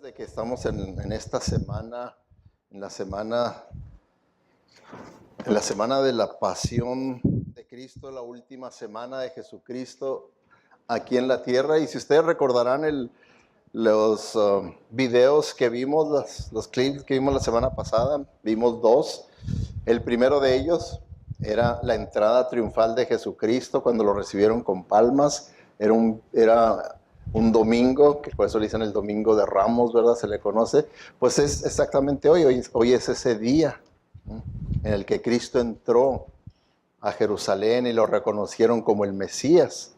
De que estamos en esta semana, en la semana, en la semana de la pasión de Cristo, la última semana de Jesucristo aquí en la tierra. Y si ustedes recordarán los videos que vimos, los clips que vimos la semana pasada, vimos dos. El primero de ellos era la entrada triunfal de Jesucristo cuando lo recibieron con palmas. Era un domingo, que por eso le dicen el domingo de Ramos, ¿verdad? Se le conoce. Pues es exactamente hoy es ese día, ¿no?, en el que Cristo entró a Jerusalén y lo reconocieron como el Mesías.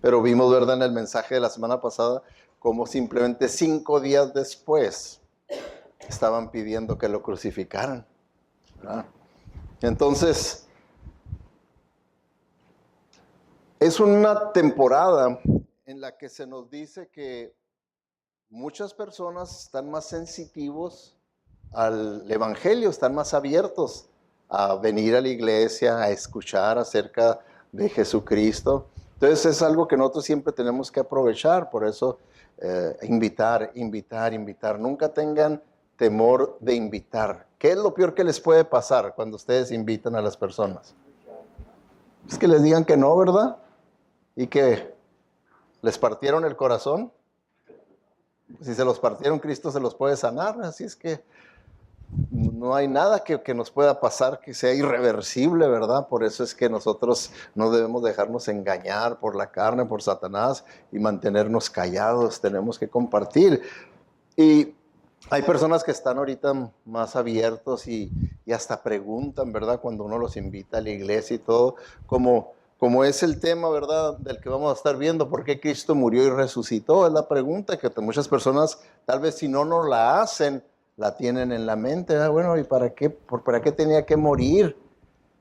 Pero vimos, ¿verdad?, en el mensaje de la semana pasada, cómo simplemente 5 días después estaban pidiendo que lo crucificaran, ¿verdad? Entonces, es una temporada en la que se nos dice que muchas personas están más sensitivos al evangelio, están más abiertos a venir a la iglesia, a escuchar acerca de Jesucristo. Entonces es algo que nosotros siempre tenemos que aprovechar. Por eso invitar. Nunca tengan temor de invitar. ¿Qué es lo peor que les puede pasar cuando ustedes invitan a las personas? Es que les digan que no, ¿verdad? Y que les partieron el corazón. Si se los partieron, Cristo se los puede sanar. Así es que no hay nada que nos pueda pasar que sea irreversible, ¿verdad? Por eso es que nosotros no debemos dejarnos engañar por la carne, por Satanás, y mantenernos callados. Tenemos que compartir. Y hay personas que están ahorita más abiertos y hasta preguntan, ¿verdad?, cuando uno los invita a la iglesia y todo, como es el tema, ¿verdad?, del que vamos a estar viendo, ¿por qué Cristo murió y resucitó? Es la pregunta que muchas personas, tal vez si no nos la hacen, la tienen en la mente. Bueno, ¿y para qué tenía que morir?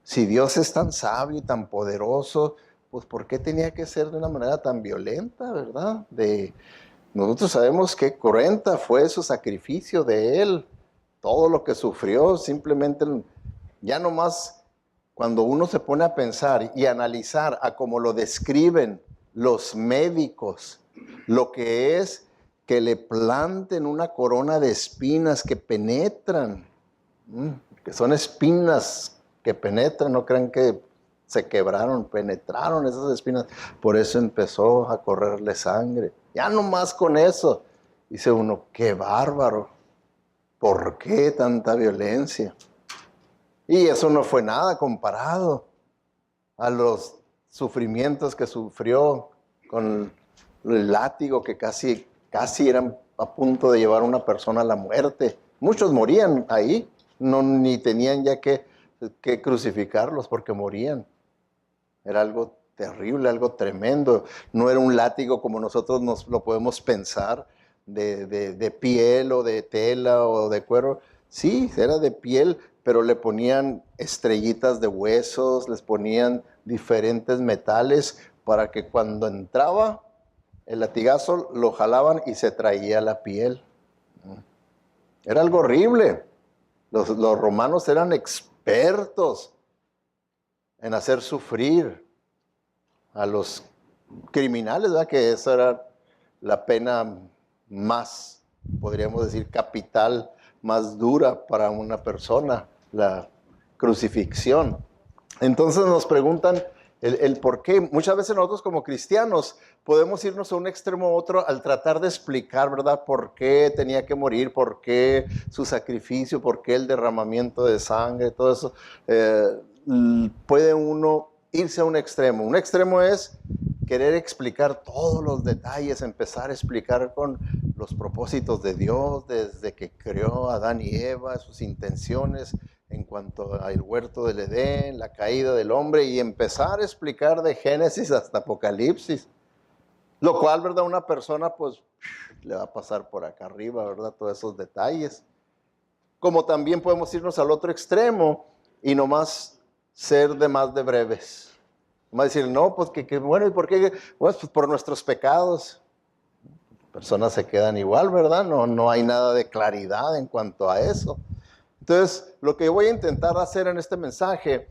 Si Dios es tan sabio y tan poderoso, pues ¿por qué tenía que ser de una manera tan violenta, verdad? Nosotros sabemos que cruenta fue su sacrificio de Él, todo lo que sufrió. Simplemente, ya nomás cuando uno se pone a pensar y analizar a cómo lo describen los médicos, lo que es que le planten una corona de espinas que penetran, que son espinas que penetran, no crean que se quebraron, penetraron esas espinas, por eso empezó a correrle sangre. Ya nomás con eso, dice uno, qué bárbaro, ¿por qué tanta violencia? Y eso no fue nada comparado a los sufrimientos que sufrió con el látigo, que casi eran a punto de llevar a una persona a la muerte. Muchos morían ahí, ni tenían ya que crucificarlos porque morían. Era algo terrible, algo tremendo. No era un látigo como nosotros nos lo podemos pensar, de piel o de tela o de cuero. Sí, era de piel, pero le ponían estrellitas de huesos, les ponían diferentes metales para que cuando entraba el latigazo lo jalaban y se traía la piel. Era algo horrible. Los romanos eran expertos en hacer sufrir a los criminales, ¿verdad? Que esa era la pena más, podríamos decir, capital, más dura para una persona, la crucifixión. Entonces nos preguntan el por qué. Muchas veces nosotros como cristianos podemos irnos a un extremo u otro al tratar de explicar, ¿verdad?, por qué tenía que morir, por qué su sacrificio, por qué el derramamiento de sangre, todo eso. Puede uno irse a un extremo. Un extremo es querer explicar todos los detalles, empezar a explicar con los propósitos de Dios desde que creó a Adán y Eva, sus intenciones en cuanto al huerto del Edén, la caída del hombre, y empezar a explicar de Génesis hasta Apocalipsis. Lo cual, ¿verdad?, una persona pues le va a pasar por acá arriba, ¿verdad?, todos esos detalles. Como también podemos irnos al otro extremo y nomás ser de más de breves. Nomás decir, no, pues que bueno, ¿y por qué? Pues por nuestros pecados. Personas se quedan igual, ¿verdad? No hay nada de claridad en cuanto a eso. Entonces, lo que voy a intentar hacer en este mensaje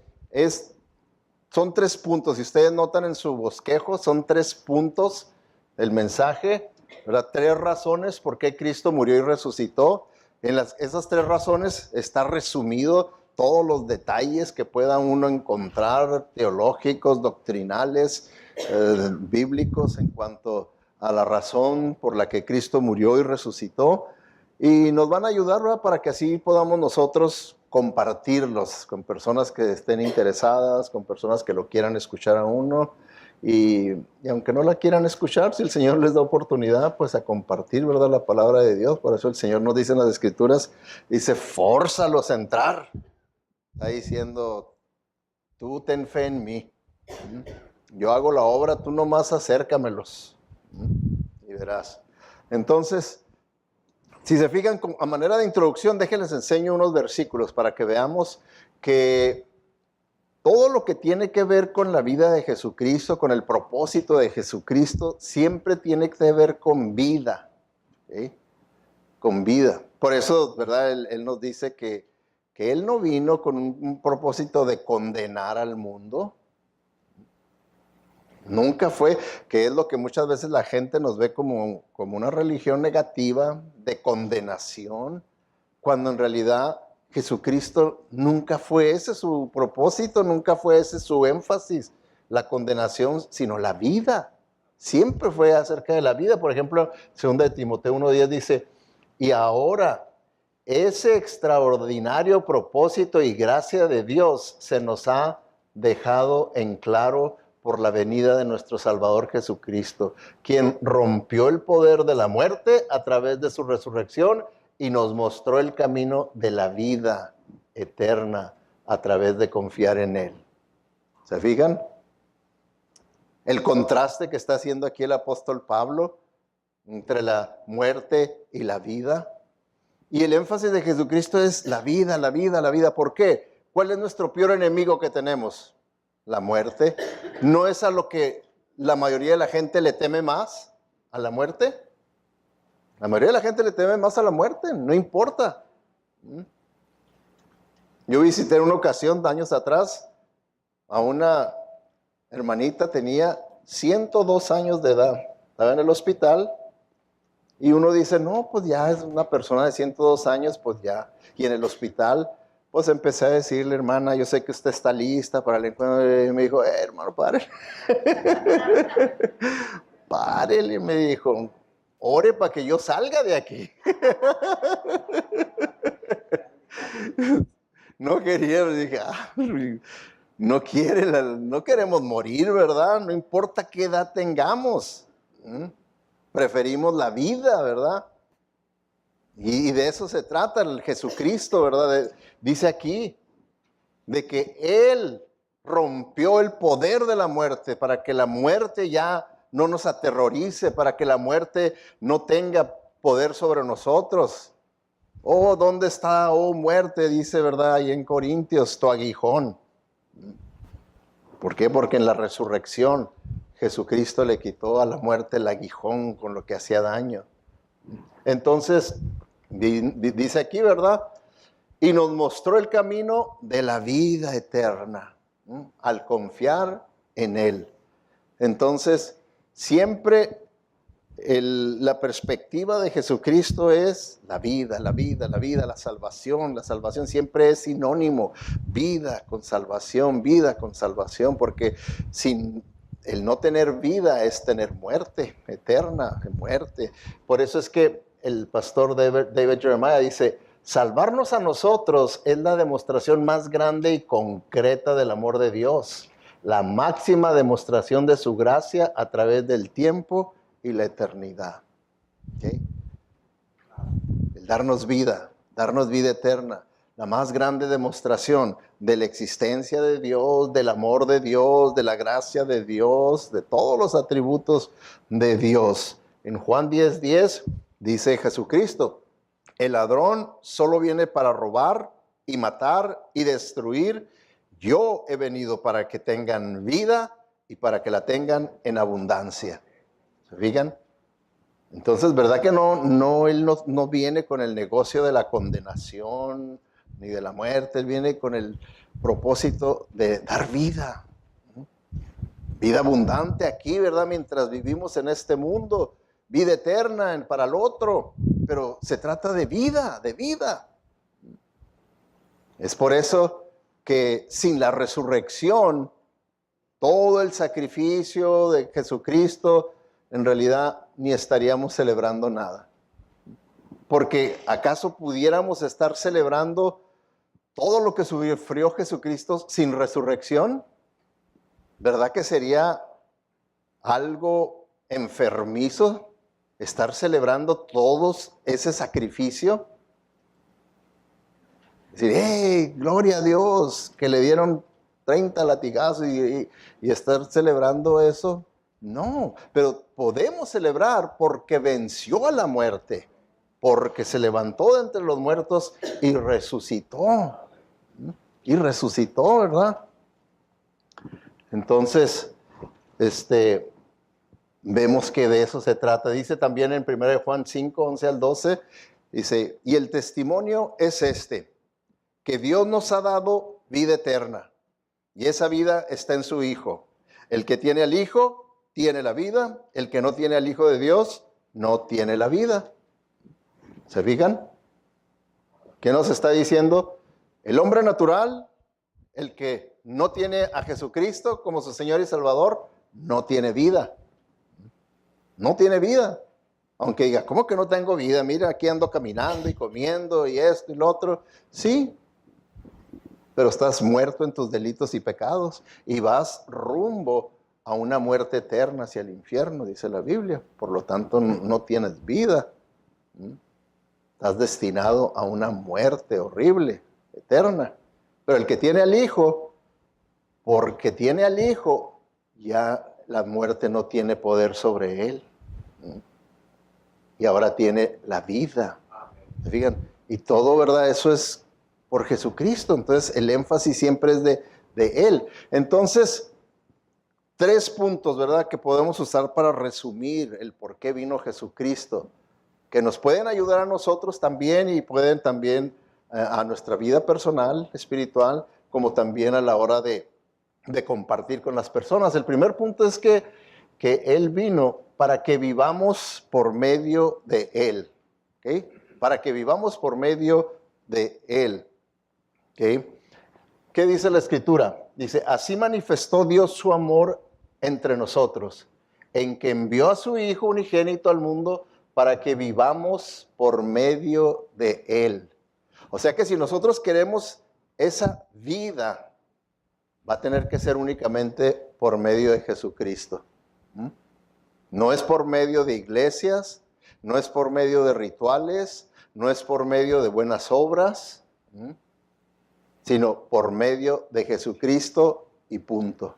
son 3 puntos. Si ustedes notan en su bosquejo, son 3 puntos el mensaje. ¿verdad? 3 razones por qué Cristo murió y resucitó. Esas 3 razones está resumido todos los detalles que pueda uno encontrar, teológicos, doctrinales, bíblicos, en cuanto a la razón por la que Cristo murió y resucitó. Y nos van a ayudar, ¿verdad?, para que así podamos nosotros compartirlos con personas que estén interesadas, con personas que lo quieran escuchar a uno. Y aunque no la quieran escuchar, si el Señor les da oportunidad, pues a compartir, ¿verdad?, la palabra de Dios. Por eso el Señor nos dice en las Escrituras, dice, fórzalos a entrar. Está diciendo, tú ten fe en mí. Yo hago la obra, tú nomás acércamelos. Y verás. Entonces, si se fijan, a manera de introducción, déjenles enseño unos versículos para que veamos que todo lo que tiene que ver con la vida de Jesucristo, con el propósito de Jesucristo, siempre tiene que ver con vida. ¿Sí? Con vida. Por eso, ¿verdad? Él nos dice que Él no vino con un propósito de condenar al mundo. Nunca fue, que es lo que muchas veces la gente nos ve como una religión negativa, de condenación, cuando en realidad Jesucristo nunca fue ese su propósito, nunca fue ese su énfasis, la condenación, sino la vida. Siempre fue acerca de la vida. Por ejemplo, 2 de Timoteo 1:10 dice, y ahora ese extraordinario propósito y gracia de Dios se nos ha dejado en claro por la venida de nuestro Salvador Jesucristo, quien rompió el poder de la muerte a través de su resurrección y nos mostró el camino de la vida eterna a través de confiar en Él. ¿Se fijan? El contraste que está haciendo aquí el apóstol Pablo entre la muerte y la vida. Y el énfasis de Jesucristo es la vida, la vida, la vida. ¿Por qué? ¿Cuál es nuestro peor enemigo que tenemos? La muerte. ¿No es a lo que la mayoría de la gente le teme más? ¿A la muerte? La mayoría de la gente le teme más a la muerte, no importa. Yo visité en una ocasión, años atrás, a una hermanita, tenía 102 años de edad. Estaba en el hospital y uno dice, no, pues ya es una persona de 102 años, pues ya. Y en el hospital, pues empecé a decirle, hermana, yo sé que usted está lista para el encuentro. Y me dijo, hermano, párele. Párele, me dijo. Ore para que yo salga de aquí. No quería, dije, no queremos morir, ¿verdad? No importa qué edad tengamos. Preferimos la vida, ¿verdad? Y de eso se trata el Jesucristo, ¿verdad? Dice aquí, de que Él rompió el poder de la muerte para que la muerte ya no nos aterrorice, para que la muerte no tenga poder sobre nosotros. Oh, ¿dónde está, oh muerte? Dice, ¿verdad? Ahí en Corintios, tu aguijón. ¿Por qué? Porque en la resurrección Jesucristo le quitó a la muerte el aguijón con lo que hacía daño. Entonces, dice aquí, ¿verdad? Y nos mostró el camino de la vida eterna, al confiar en Él. Entonces, siempre la perspectiva de Jesucristo es la vida, la vida, la vida, la salvación. La salvación siempre es sinónimo, vida con salvación, porque sin el no tener vida es tener muerte eterna, muerte. Por eso es que el pastor David Jeremiah dice, salvarnos a nosotros es la demostración más grande y concreta del amor de Dios, la máxima demostración de su gracia a través del tiempo y la eternidad. ¿Okay? El darnos vida eterna, la más grande demostración de la existencia de Dios, del amor de Dios, de la gracia de Dios, de todos los atributos de Dios. En Juan 10:10 dice Jesucristo, el ladrón solo viene para robar y matar y destruir. Yo he venido para que tengan vida y para que la tengan en abundancia. ¿Se fijan? Entonces, ¿verdad que Él no viene con el negocio de la condenación ni de la muerte? Él viene con el propósito de dar vida. Vida abundante aquí, ¿verdad? Mientras vivimos en este mundo. vida eterna para el otro, pero se trata de vida, de vida. Es por eso que sin la resurrección, todo el sacrificio de Jesucristo, en realidad ni estaríamos celebrando nada. Porque ¿acaso pudiéramos estar celebrando todo lo que sufrió Jesucristo sin resurrección? ¿Verdad que sería algo enfermizo estar celebrando todos ese sacrificio? Decir, ¡hey, gloria a Dios! Que le dieron 30 latigazos y estar celebrando eso. No, pero podemos celebrar porque venció a la muerte, porque se levantó de entre los muertos y resucitó. Y resucitó, ¿verdad? Entonces, vemos que de eso se trata. Dice también en 1 Juan 5, 11 al 12, dice, y el testimonio es que Dios nos ha dado vida eterna, y esa vida está en su Hijo. El que tiene al Hijo, tiene la vida. El que no tiene al Hijo de Dios, no tiene la vida. ¿Se fijan? ¿Qué nos está diciendo? El hombre natural, el que no tiene a Jesucristo como su Señor y Salvador, no tiene vida. No tiene vida. Aunque diga, ¿cómo que no tengo vida? Mira, aquí ando caminando y comiendo y esto y lo otro. Sí, pero estás muerto en tus delitos y pecados y vas rumbo a una muerte eterna hacia el infierno, dice la Biblia. Por lo tanto, no tienes vida. Estás destinado a una muerte horrible, eterna. Pero el que tiene al Hijo, porque tiene al Hijo, ya la muerte no tiene poder sobre él. Y ahora tiene la vida. Fíjense, y todo, ¿verdad? Eso es por Jesucristo. Entonces, el énfasis siempre es de Él. Entonces, 3 puntos, ¿verdad?, que podemos usar para resumir el por qué vino Jesucristo, que nos pueden ayudar a nosotros también y pueden también a nuestra vida personal, espiritual, como también a la hora de compartir con las personas. El primer punto es que Él vino para que vivamos por medio de Él, ¿okay? Para que vivamos por medio de Él, ¿okay? ¿Qué dice la Escritura? Dice, así manifestó Dios su amor entre nosotros, en que envió a su Hijo unigénito al mundo para que vivamos por medio de Él. O sea que si nosotros queremos esa vida, va a tener que ser únicamente por medio de Jesucristo. No es por medio de iglesias, no es por medio de rituales, no es por medio de buenas obras, sino por medio de Jesucristo y punto.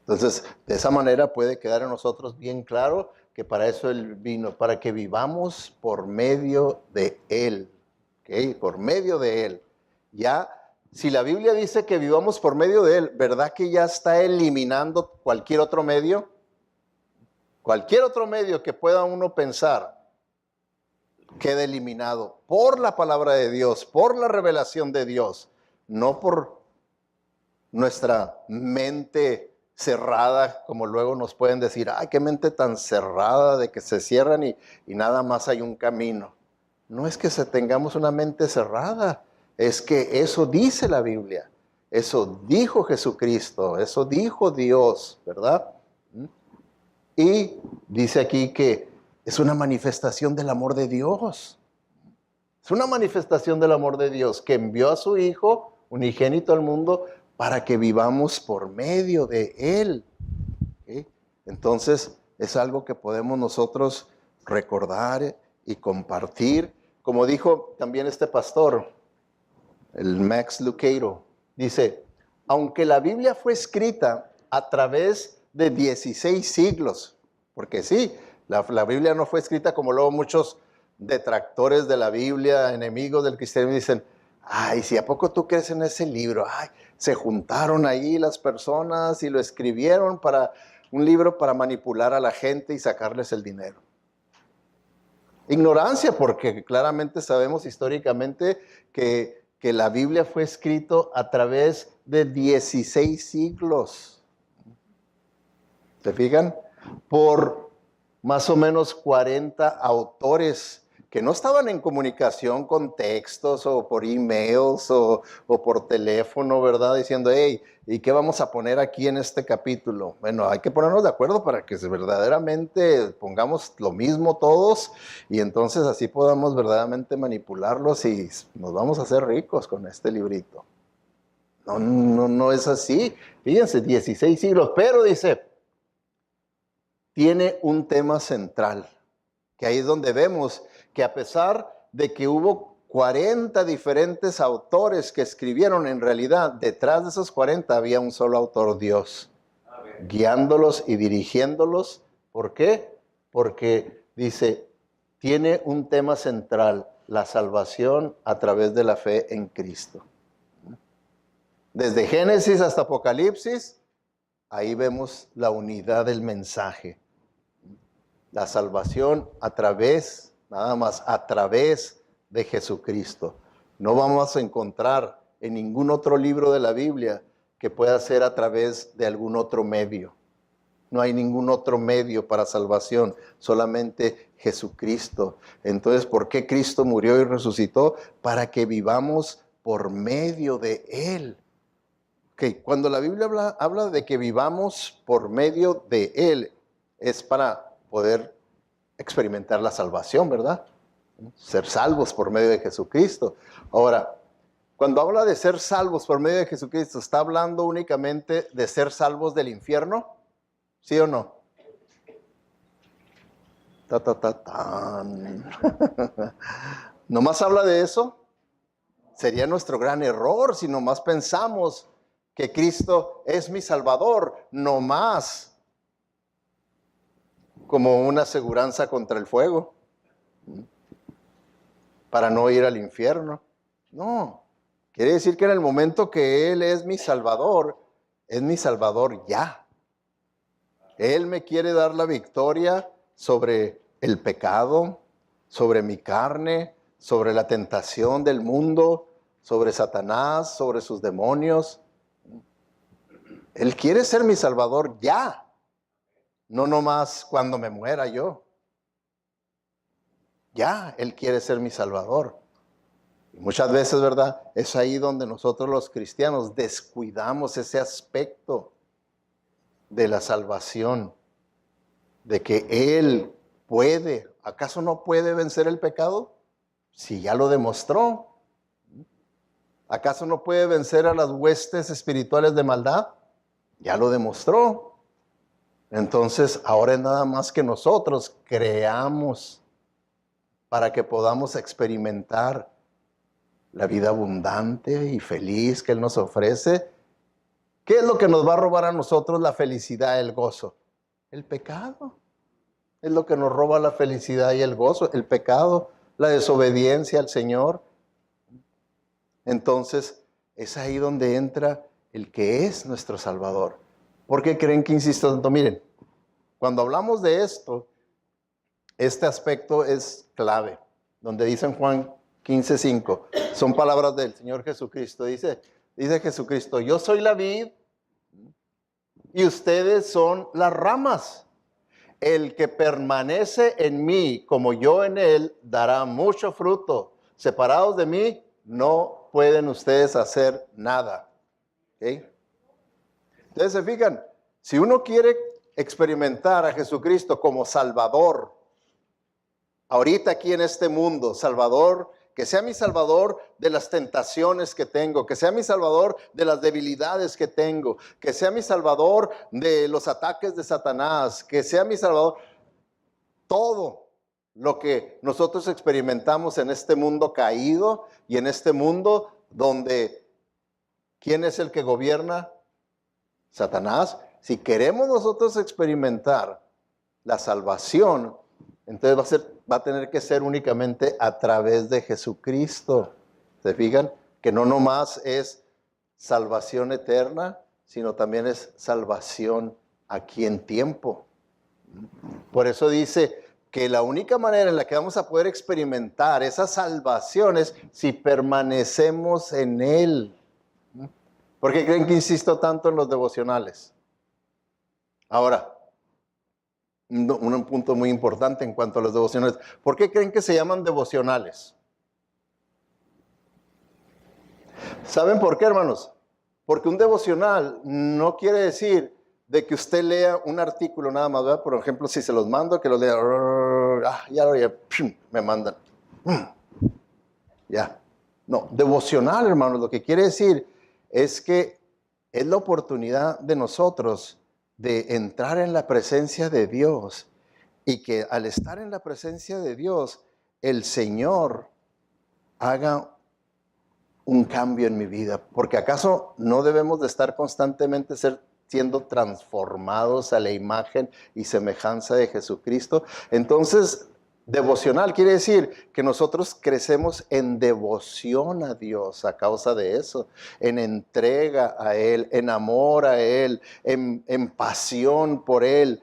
Entonces, de esa manera puede quedar en nosotros bien claro que para eso Él vino, para que vivamos por medio de Él, ¿okay? Por medio de Él. Ya, si la Biblia dice que vivamos por medio de Él, ¿verdad que ya está eliminando cualquier otro medio? Cualquier otro medio que pueda uno pensar queda eliminado por la palabra de Dios, por la revelación de Dios, no por nuestra mente cerrada, como luego nos pueden decir, ay, qué mente tan cerrada de que se cierran y nada más hay un camino. No es que tengamos una mente cerrada, es que eso dice la Biblia, eso dijo Jesucristo, eso dijo Dios, ¿verdad? Y dice aquí que es una manifestación del amor de Dios. Es una manifestación del amor de Dios que envió a su Hijo unigénito al mundo para que vivamos por medio de Él. ¿Okay? Entonces, es algo que podemos nosotros recordar y compartir. Como dijo también este pastor, el Max Lucado, dice, aunque la Biblia fue escrita a través de 16 siglos, porque sí, la Biblia no fue escrita como luego muchos detractores de la Biblia, enemigos del cristianismo, dicen, ay, si a poco tú crees en ese libro, ay, se juntaron ahí las personas y lo escribieron para un libro para manipular a la gente y sacarles el dinero. Ignorancia, porque claramente sabemos históricamente que la Biblia fue escrito a través de 16 siglos. ¿Se fijan? por más o menos 40 autores que no estaban en comunicación con textos o por emails o por teléfono, ¿verdad? Diciendo, hey, ¿y qué vamos a poner aquí en este capítulo? Bueno, hay que ponernos de acuerdo para que verdaderamente pongamos lo mismo todos y entonces así podamos verdaderamente manipularlos y nos vamos a hacer ricos con este librito. No es así. Fíjense, 16 siglos, pero dice, tiene un tema central, que ahí es donde vemos que a pesar de que hubo 40 diferentes autores que escribieron, en realidad detrás de esos 40 había un solo autor, Dios, guiándolos y dirigiéndolos. ¿Por qué? Porque dice, tiene un tema central, la salvación a través de la fe en Cristo. Desde Génesis hasta Apocalipsis, ahí vemos la unidad del mensaje. La salvación a través, nada más, a través de Jesucristo. No vamos a encontrar en ningún otro libro de la Biblia que pueda ser a través de algún otro medio. No hay ningún otro medio para salvación, solamente Jesucristo. Entonces, ¿por qué Cristo murió y resucitó? Para que vivamos por medio de Él. Okay. Cuando la Biblia habla de que vivamos por medio de Él, es para poder experimentar la salvación, ¿verdad? Ser salvos por medio de Jesucristo. Ahora, cuando habla de ser salvos por medio de Jesucristo, ¿está hablando únicamente de ser salvos del infierno? ¿Sí o no? ¿Nomás habla de eso? Sería nuestro gran error si nomás pensamos que Cristo es mi Salvador, nomás como una aseguranza contra el fuego, para no ir al infierno. No, quiere decir que en el momento que Él es mi Salvador ya. Él me quiere dar la victoria sobre el pecado, sobre mi carne, sobre la tentación del mundo, sobre Satanás, sobre sus demonios. Él quiere ser mi Salvador ya, no nomás cuando me muera yo. Ya, Él quiere ser mi Salvador. Y muchas veces, ¿verdad? Es ahí donde nosotros los cristianos descuidamos ese aspecto de la salvación, de que Él puede. ¿Acaso no puede vencer el pecado? Si ya lo demostró. ¿Acaso no puede vencer a las huestes espirituales de maldad? Ya lo demostró. Entonces, ahora es nada más que nosotros creamos para que podamos experimentar la vida abundante y feliz que Él nos ofrece. ¿Qué es lo que nos va a robar a nosotros la felicidad, el gozo? El pecado. Es lo que nos roba la felicidad y el gozo, el pecado, la desobediencia al Señor. Entonces, es ahí donde entra el que es nuestro Salvador. ¿Por qué creen que insisto tanto? Miren, cuando hablamos de esto, este aspecto es clave, donde dice en Juan 15:5, son palabras del Señor Jesucristo. Dice Jesucristo, yo soy la vid y ustedes son las ramas. El que permanece en mí como yo en él, dará mucho fruto. Separados de mí, no pueden ustedes hacer nada. ¿Okay? Entonces se fijan, si uno quiere experimentar a Jesucristo como Salvador, ahorita aquí en este mundo, Salvador, que sea mi Salvador de las tentaciones que tengo, que sea mi Salvador de las debilidades que tengo, que sea mi Salvador de los ataques de Satanás, que sea mi Salvador, todo lo que nosotros experimentamos en este mundo caído y en este mundo donde, ¿quién es el que gobierna? Satanás. Si queremos nosotros experimentar la salvación, entonces va a tener que ser únicamente a través de Jesucristo. ¿Se fijan? Que no nomás es salvación eterna, sino también es salvación aquí en tiempo. Por eso dice que la única manera en la que vamos a poder experimentar esa salvación es si permanecemos en Él. ¿Por qué creen que insisto tanto en los devocionales? Ahora, un punto muy importante en cuanto a los devocionales. ¿Por qué creen que se llaman devocionales? ¿Saben por qué, hermanos? Porque un devocional no quiere decir de que usted lea un artículo nada más, ¿verdad? Por ejemplo, si se los mando, que los lea, ya, me mandan. Ya. No, devocional, hermanos, lo que quiere decir es que es la oportunidad de nosotros de entrar en la presencia de Dios y que al estar en la presencia de Dios, el Señor haga un cambio en mi vida. Porque ¿acaso no debemos de estar constantemente siendo transformados a la imagen y semejanza de Jesucristo? Entonces, devocional quiere decir que nosotros crecemos en devoción a Dios a causa de eso, en entrega a Él, en amor a Él, en pasión por Él,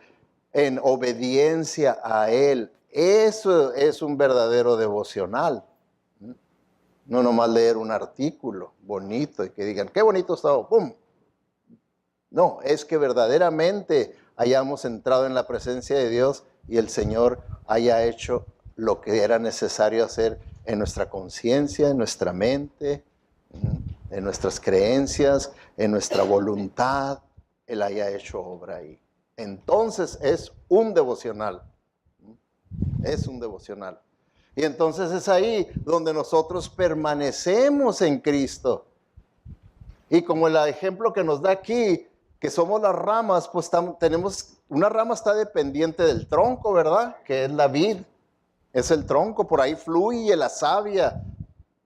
en obediencia a Él. Eso es un verdadero devocional. No nomás leer un artículo bonito y que digan, qué bonito está, ¡pum! No, es que verdaderamente hayamos entrado en la presencia de Dios y el Señor haya hecho lo que era necesario hacer en nuestra conciencia, en nuestra mente, en nuestras creencias, en nuestra voluntad. Él haya hecho obra ahí. Entonces es un devocional. Es un devocional. Y entonces es ahí donde nosotros permanecemos en Cristo. Y como el ejemplo que nos da aquí, que somos las ramas, pues tenemos, una rama está dependiente del tronco, ¿verdad? Que es la vid, es el tronco, por ahí fluye la savia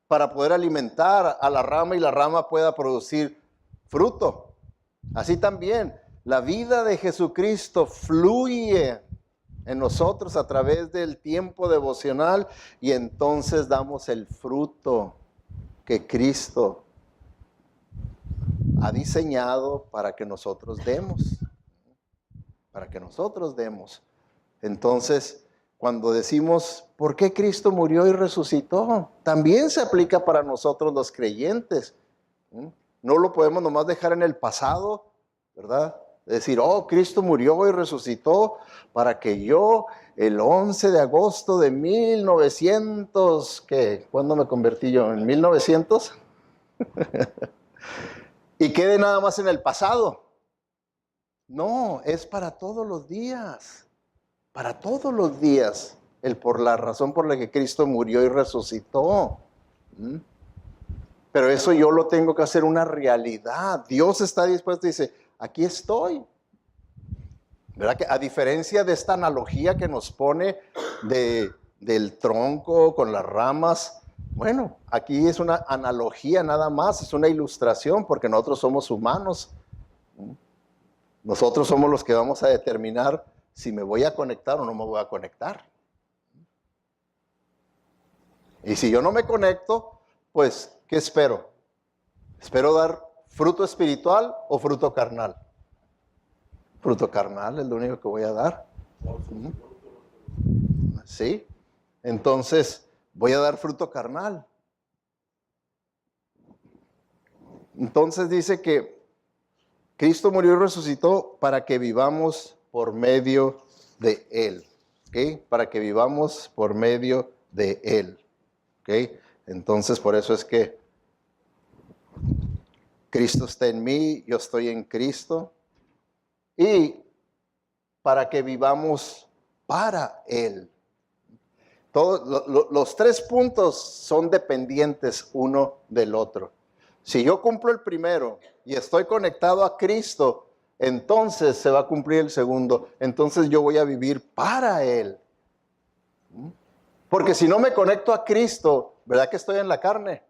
para poder alimentar a la rama y la rama pueda producir fruto. Así también, la vida de Jesucristo fluye en nosotros a través del tiempo devocional y entonces damos el fruto que Cristo ha diseñado para que nosotros demos. Para que nosotros demos. Entonces, cuando decimos, ¿por qué Cristo murió y resucitó? También se aplica para nosotros los creyentes. No lo podemos nomás dejar en el pasado, ¿verdad? Decir, oh, Cristo murió y resucitó para que yo, el 11 de agosto de 1900, ¿qué? ¿Cuándo me convertí yo? ¿En 1900? Y quede nada más en el pasado. No, es para todos los días. Para todos los días. Por la razón por la que Cristo murió y resucitó. Pero eso yo lo tengo que hacer una realidad. Dios está dispuesto y dice, aquí estoy. ¿Verdad? Que a diferencia de esta analogía que nos pone del tronco con las ramas, bueno, aquí es una analogía nada más, es una ilustración porque nosotros somos humanos. Nosotros somos los que vamos a determinar si me voy a conectar o no me voy a conectar. Y si yo no me conecto, pues, ¿qué espero? ¿Espero dar fruto espiritual o fruto carnal? Fruto carnal es lo único que voy a dar. ¿Sí? Entonces, voy a dar fruto carnal. Entonces dice que Cristo murió y resucitó para que vivamos por medio de Él. ¿Okay? Para que vivamos por medio de Él. ¿Okay? Entonces, por eso es que Cristo está en mí, yo estoy en Cristo. Y para que vivamos para Él. Los 3 puntos son dependientes uno del otro. Si yo cumplo el primero y estoy conectado a Cristo, entonces se va a cumplir el segundo. Entonces yo voy a vivir para Él. Porque si no me conecto a Cristo, ¿verdad que estoy en la carne?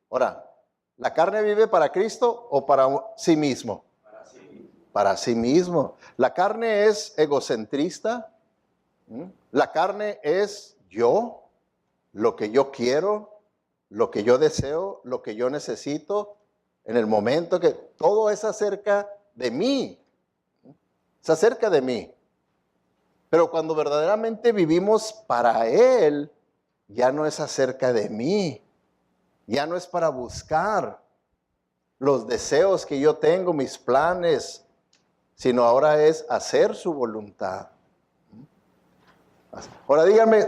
Ahora, ¿la carne vive para Cristo o para sí mismo? Para sí mismo. La carne es egocentrista. La carne es yo, lo que yo quiero, lo que yo deseo, lo que yo necesito, en el momento que todo es acerca de mí. Es acerca de mí. Pero cuando verdaderamente vivimos para Él, ya no es acerca de mí. Ya no es para buscar los deseos que yo tengo, mis planes, sino ahora es hacer su voluntad. Ahora díganme,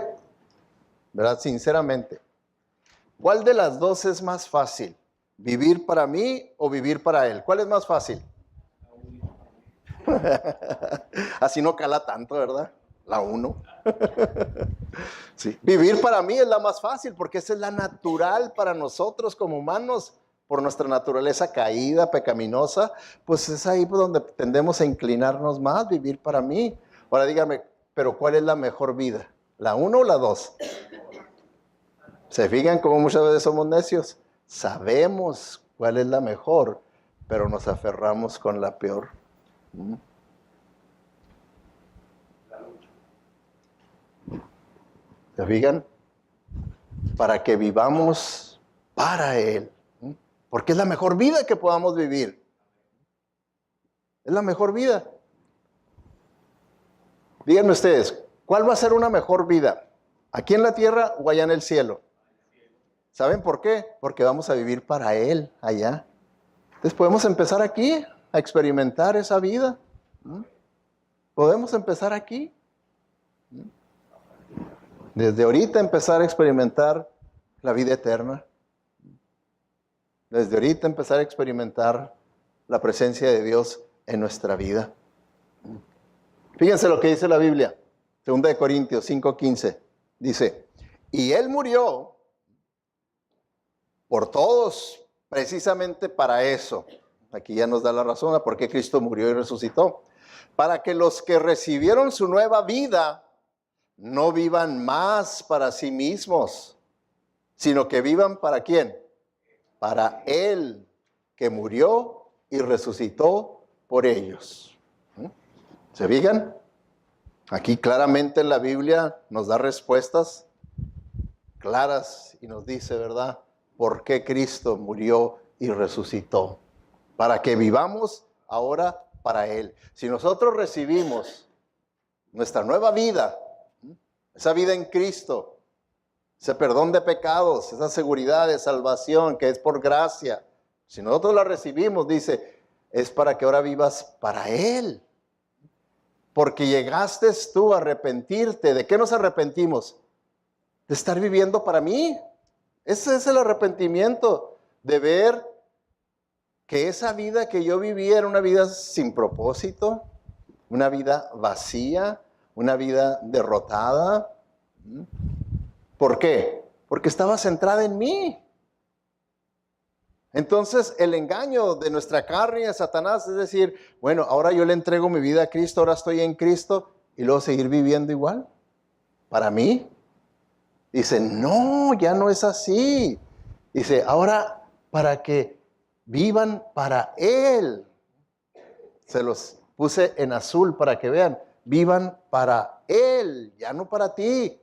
¿verdad? Sinceramente, ¿cuál de las dos es más fácil? ¿Vivir para mí o vivir para Él? ¿Cuál es más fácil? Así no cala tanto, ¿verdad? La uno. Sí. Vivir para mí es la más fácil porque esa es la natural para nosotros como humanos. Por nuestra naturaleza caída, pecaminosa, pues es ahí donde tendemos a inclinarnos más, vivir para mí. Ahora dígame, ¿pero cuál es la mejor vida? ¿La uno o la dos? ¿Se fijan cómo muchas veces somos necios? Sabemos cuál es la mejor, pero nos aferramos con la peor. ¿Se fijan? Para que vivamos para Él. Porque es la mejor vida que podamos vivir. Es la mejor vida. Díganme ustedes, ¿cuál va a ser una mejor vida? ¿Aquí en la tierra o allá en el cielo? ¿Saben por qué? Porque vamos a vivir para Él allá. Entonces podemos empezar aquí a experimentar esa vida. Podemos empezar aquí. Desde ahorita empezar a experimentar la vida eterna. Desde ahorita empezar a experimentar la presencia de Dios en nuestra vida. Fíjense lo que dice la Biblia. 2 Corintios 5:15. Dice, y Él murió por todos, precisamente para eso. Aquí ya nos da la razón a por qué Cristo murió y resucitó. Para que los que recibieron su nueva vida no vivan más para sí mismos, sino que vivan ¿para quién? Para Él, que murió y resucitó por ellos. ¿Se fijan? Aquí claramente en la Biblia nos da respuestas claras y nos dice, ¿verdad?, por qué Cristo murió y resucitó. Para que vivamos ahora para Él. Si nosotros recibimos nuestra nueva vida, esa vida en Cristo, ese perdón de pecados, esa seguridad de salvación que es por gracia, si nosotros la recibimos, dice, es para que ahora vivas para Él. Porque llegaste tú a arrepentirte. ¿De qué nos arrepentimos? De estar viviendo para mí. Ese es el arrepentimiento, de ver que esa vida que yo vivía era una vida sin propósito, una vida vacía, una vida derrotada. ¿Por qué? Porque estaba centrada en mí. Entonces, el engaño de nuestra carne y de Satanás es decir, bueno, ahora yo le entrego mi vida a Cristo, ahora estoy en Cristo, y luego seguir viviendo igual. Para mí. Dice, no, ya no es así. Dice, ahora para que vivan para Él. Se los puse en azul para que vean. Vivan para Él, ya no para ti.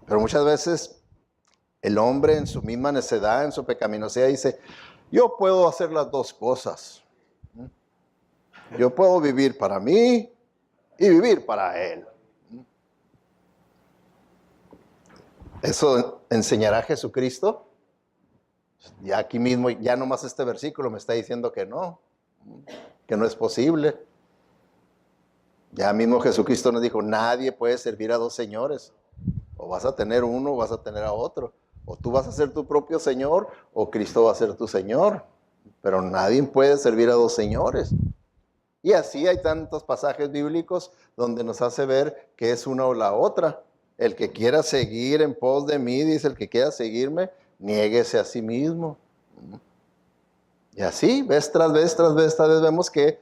Pero muchas veces el hombre en su misma necedad, en su pecaminosidad, dice, yo puedo hacer las dos cosas. Yo puedo vivir para mí y vivir para Él. ¿Eso enseñará Jesucristo? Ya aquí mismo, ya nomás este versículo me está diciendo que no es posible. Ya mismo Jesucristo nos dijo, nadie puede servir a dos señores. O vas a tener uno o vas a tener a otro. O tú vas a ser tu propio Señor o Cristo va a ser tu Señor. Pero nadie puede servir a dos señores. Y así hay tantos pasajes bíblicos donde nos hace ver que es una o la otra. El que quiera seguir en pos de mí, dice, el que quiera seguirme, niéguese a sí mismo. Y así, vez tras vez, vemos que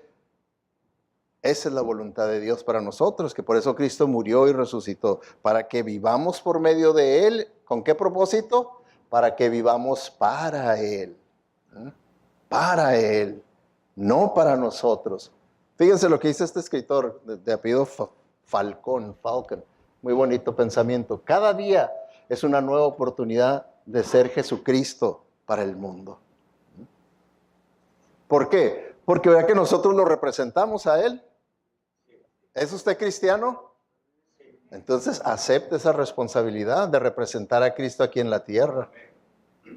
esa es la voluntad de Dios para nosotros, que por eso Cristo murió y resucitó, para que vivamos por medio de Él. ¿Con qué propósito? Para que vivamos para Él. Para Él, no para nosotros. Fíjense lo que dice este escritor de apellido Falcón. Muy bonito pensamiento. Cada día es una nueva oportunidad de ser Jesucristo para el mundo. ¿Por qué? Porque vea que nosotros lo representamos a Él. ¿Es usted cristiano? Entonces acepte esa responsabilidad de representar a Cristo aquí en la tierra.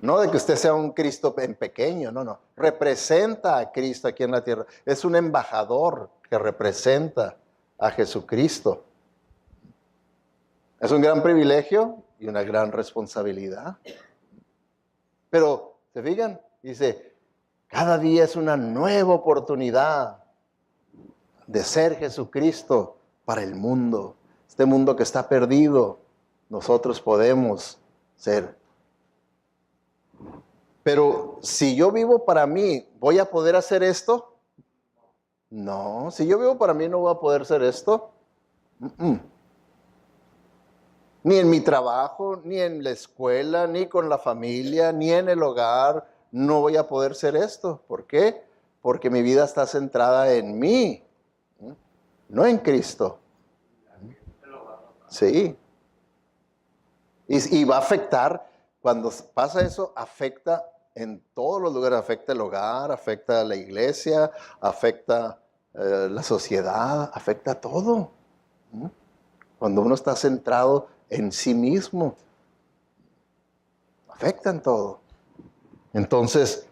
No de que usted sea un Cristo en pequeño, no. Representa a Cristo aquí en la tierra. Es un embajador que representa a Jesucristo. Es un gran privilegio y una gran responsabilidad. Pero, ¿se fijan? Dice, cada día es una nueva oportunidad de ser Jesucristo para el mundo. Este mundo que está perdido, nosotros podemos ser. Pero si yo vivo para mí, ¿voy a poder hacer esto? No, si yo vivo para mí, no voy a poder hacer esto. Ni en mi trabajo, ni en la escuela, ni con la familia, ni en el hogar, no voy a poder ser esto. ¿Por qué? Porque mi vida está centrada en mí, no en Cristo. Sí. Y va a afectar, cuando pasa eso, afecta en todos los lugares. Afecta el hogar, afecta a la iglesia, afecta la sociedad, afecta todo. Cuando uno está centrado en sí mismo, afecta en todo. Entonces,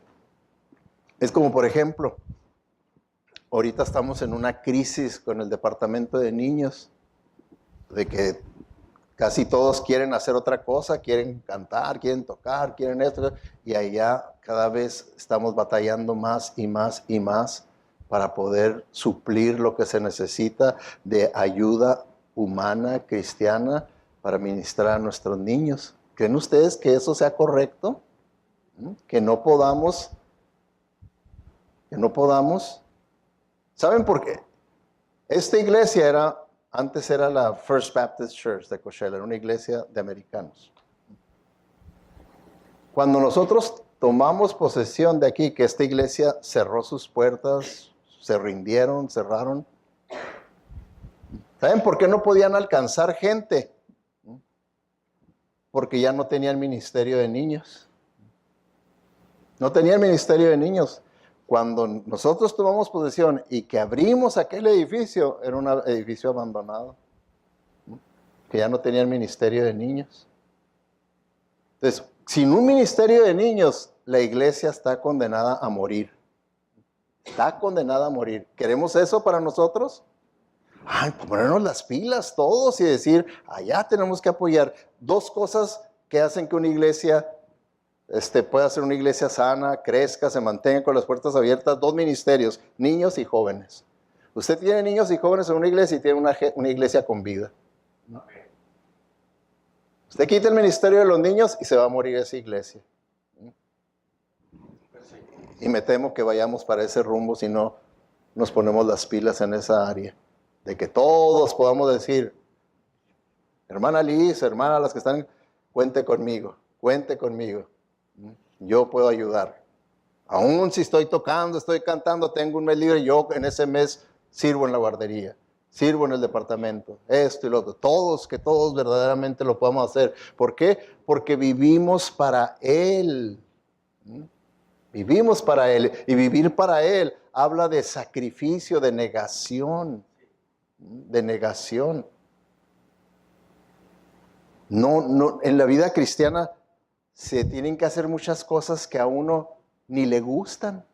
es como por ejemplo, ahorita estamos en una crisis con el departamento de niños, de que casi todos quieren hacer otra cosa, quieren cantar, quieren tocar, quieren esto, y allá cada vez estamos batallando más y más y más para poder suplir lo que se necesita de ayuda humana, cristiana, para ministrar a nuestros niños. ¿Creen ustedes que eso sea correcto? Que no podamos. ¿Saben por qué? Esta iglesia antes era la First Baptist Church de Coachella, era una iglesia de americanos. Cuando nosotros tomamos posesión de aquí, que esta iglesia cerró sus puertas, se rindieron, cerraron. ¿Saben por qué no podían alcanzar gente? Porque ya no tenían ministerio de niños. No tenían ministerio de niños. Cuando nosotros tomamos posesión y que abrimos aquel edificio, era un edificio abandonado, que ya no tenía el ministerio de niños. Entonces, sin un ministerio de niños, la iglesia está condenada a morir. Está condenada a morir. ¿Queremos eso para nosotros? Ay, ponernos las pilas todos y decir, allá tenemos que apoyar. Dos cosas que hacen que una iglesia pueda ser una iglesia sana, crezca, se mantenga con las puertas abiertas. Dos ministerios, niños y jóvenes. Usted tiene niños y jóvenes en una iglesia y tiene una iglesia con vida. Usted quita el ministerio de los niños y se va a morir esa iglesia. Y me temo que vayamos para ese rumbo si no nos ponemos las pilas en esa área. De que todos podamos decir, hermana Liz, hermana, las que están, cuente conmigo. Yo puedo ayudar. Aún si estoy tocando, estoy cantando, tengo un mes libre, yo en ese mes sirvo en la guardería, sirvo en el departamento, esto y lo otro. Que todos verdaderamente lo podamos hacer. ¿Por qué? Porque vivimos para Él. Vivimos para Él. Y vivir para Él habla de sacrificio, de negación. No, en la vida cristiana se tienen que hacer muchas cosas que a uno ni le gustan.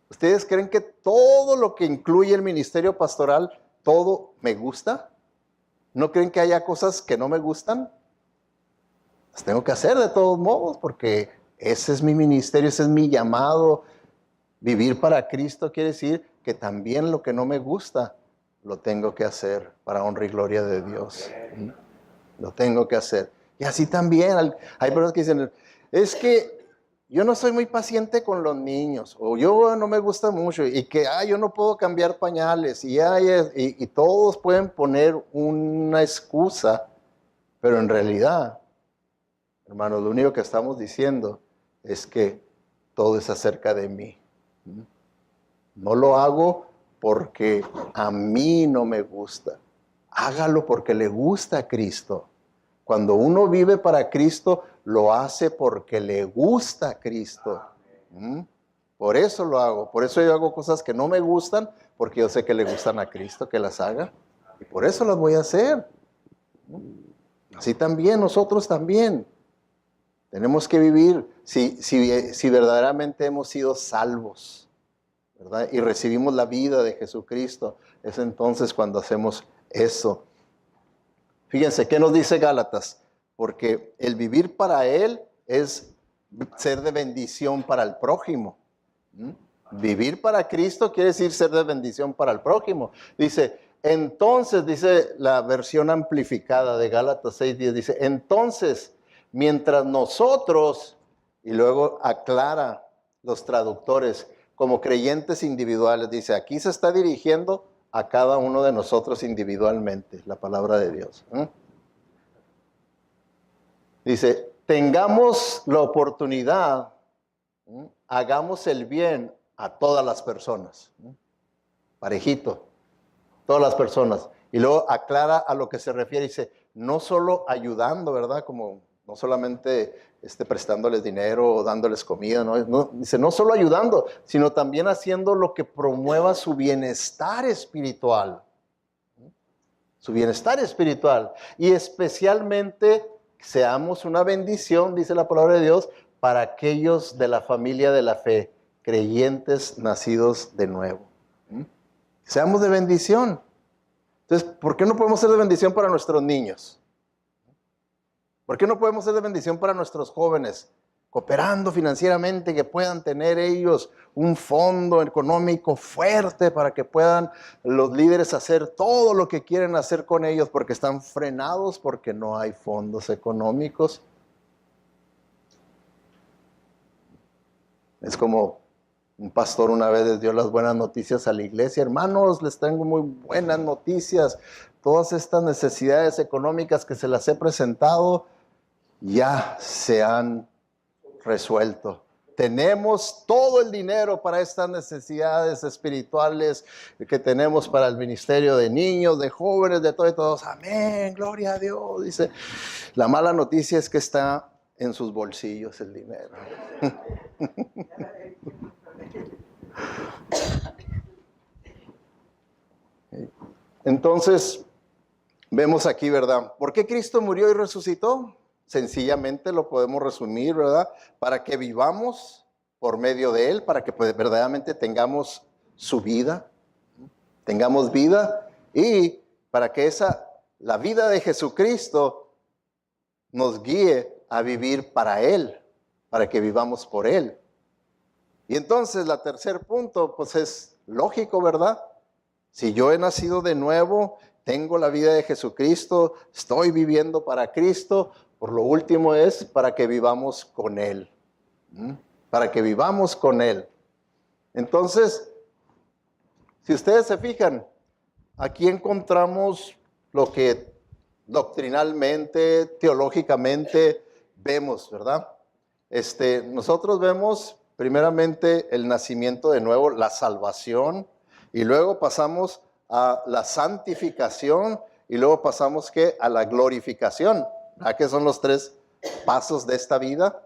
¿Ustedes creen que todo lo que incluye el ministerio pastoral, todo me gusta? ¿No creen que haya cosas que no me gustan? Las tengo que hacer de todos modos porque ese es mi ministerio, ese es mi llamado. Vivir para Cristo quiere decir que también lo que no me gusta lo tengo que hacer para honra y gloria de Dios. Lo tengo que hacer. Y así también hay personas que dicen, es que yo no soy muy paciente con los niños, o yo no me gusta mucho, y que yo no puedo cambiar pañales, y todos pueden poner una excusa, pero en realidad, hermanos, lo único que estamos diciendo es que todo es acerca de mí. No lo hago porque a mí no me gusta. Hágalo porque le gusta a Cristo. Cuando uno vive para Cristo, lo hace porque le gusta a Cristo. Por eso lo hago. Por eso yo hago cosas que no me gustan, porque yo sé que le gustan a Cristo que las haga. Y por eso las voy a hacer. Así también, nosotros también. Tenemos que vivir, si verdaderamente hemos sido salvos, ¿verdad? Y recibimos la vida de Jesucristo, es entonces cuando hacemos eso. Fíjense, ¿qué nos dice Gálatas? Porque el vivir para Él es ser de bendición para el prójimo. ¿Mm? Vivir para Cristo quiere decir ser de bendición para el prójimo. Dice, entonces, dice la versión amplificada de Gálatas 6:10, dice, entonces, mientras nosotros, y luego aclara los traductores, como creyentes individuales, dice, aquí se está dirigiendo a cada uno de nosotros individualmente, la palabra de Dios. Dice, tengamos la oportunidad, hagamos el bien a todas las personas. Parejito, todas las personas. Y luego aclara a lo que se refiere, dice, no solo ayudando, ¿verdad? Como no solamente prestándoles dinero o dándoles comida, ¿no? Dice, no solo ayudando, sino también haciendo lo que promueva su bienestar espiritual. Su bienestar espiritual. Y especialmente seamos una bendición, dice la palabra de Dios, para aquellos de la familia de la fe, creyentes nacidos de nuevo. Seamos de bendición. Entonces, ¿por qué no podemos ser de bendición para nuestros niños? ¿Por qué no podemos ser de bendición para nuestros jóvenes? Cooperando financieramente, que puedan tener ellos un fondo económico fuerte para que puedan los líderes hacer todo lo que quieren hacer con ellos porque están frenados porque no hay fondos económicos. Es como un pastor una vez les dio las buenas noticias a la iglesia. Hermanos, les tengo muy buenas noticias. Todas estas necesidades económicas que se las he presentado ya se han resuelto. Tenemos todo el dinero para estas necesidades espirituales que tenemos para el ministerio de niños, de jóvenes, de todo y todos. Amén, gloria a Dios. Dice, la mala noticia es que está en sus bolsillos el dinero. Entonces, vemos aquí, ¿verdad? ¿Por qué Cristo murió y resucitó? Sencillamente lo podemos resumir, ¿verdad? Para que vivamos por medio de Él, para que verdaderamente tengamos su vida, tengamos vida y para que la vida de Jesucristo nos guíe a vivir para Él, para que vivamos por Él. Y entonces, el tercer punto, pues es lógico, ¿verdad? Si yo he nacido de nuevo, tengo la vida de Jesucristo, estoy viviendo para Cristo, por lo último es para que vivamos con Él. Para que vivamos con Él. Entonces, si ustedes se fijan, aquí encontramos lo que doctrinalmente, teológicamente vemos, ¿verdad? Nosotros vemos primeramente el nacimiento de nuevo, la salvación, y luego pasamos a la santificación, y luego pasamos a la glorificación. ¿A qué son los tres pasos de esta vida?